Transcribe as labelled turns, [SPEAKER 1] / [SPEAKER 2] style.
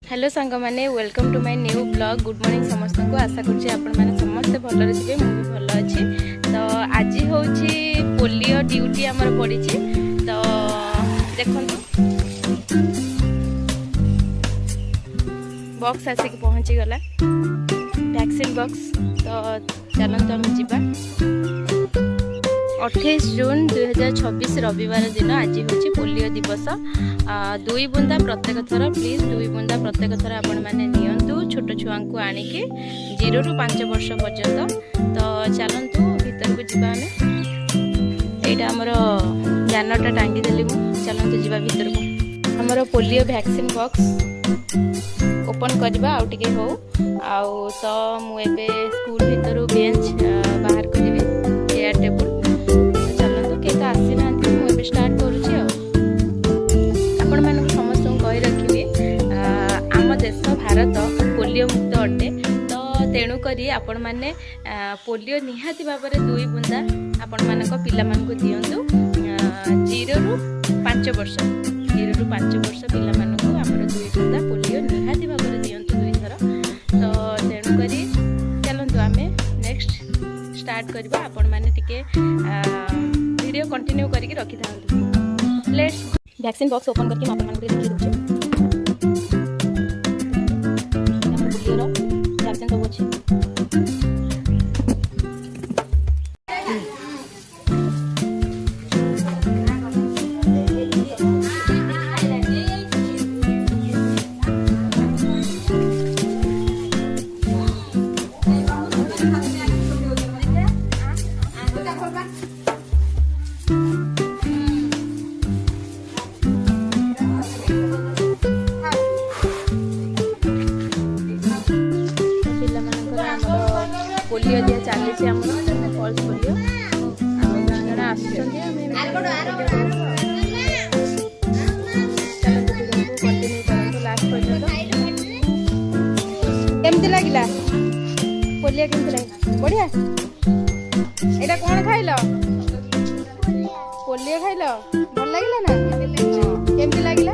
[SPEAKER 1] Hello सांग मैंने welcome to my new blog. Good morning समस्त को आशा करुँचे आपण मैंने समस्ते भलरे थे मुझे भल अच्छी। तो आज हूँ पोलियो ड्यूटी आमर पड़ी तो देखो बॉक्स आसिक पहुँची गला वैक्सीन बॉक्स। तो चलते आम जा 28 जून 2026 रविवार दिन आज हूँ पोलियो दिवस। 2 बुंदा प्रत्येक थर प्लीज 2 बुंदा प्रत्येक थर आपण मैंने नियंतु छोट छुआ को आणिकी 0 ରୁ 5 वर्ष पर्यंत। तो चलतु भीतर को जीवा यहाँ आमर जानटा टांगी देली चलतु जीवा भीतर को। आमर पोलियो वैक्सीन बॉक्स ओपन करवा आउ टिके हो आउ तो मुझे स्कूल भीतर बेंच बाहर करी चेयर टेबुल। चलतु किए तो आसी ना मुझे स्टार्ट करुँच आपण मानक समस्त कही रखी आम देश भारत पोलियो मुक्त अटे। तो तेणुक आपण मैंने पोलियो निहाती भाव में 2 बुंदा आपण मानक पिला मानक दियंतु 0 ରୁ 5 वर्ष 0 ରୁ 5 वर्ष पिला मानक आमर 2 बुंदा पोलियो निहाती भाव में दियंतु 2 थर। तो तेणुक चलतु आम नेक्स्ट स्टार्ट करवा आपण मैंने टिके वीडियो कंटिन्यू करके रखी था। लेट्स वैक्सीन बॉक्स ओपन करके आप देखिए दूचे पोलियो वैक्सीन सब अच्छे। पोलियो दिया चली पल्स पोलियो लास्ट पर्यटन केमती लगिला पोलियो केमती लगे बढ़िया। एटा कौन खाइल पोलियो खाइल भल लगिला ना केमती लगिला।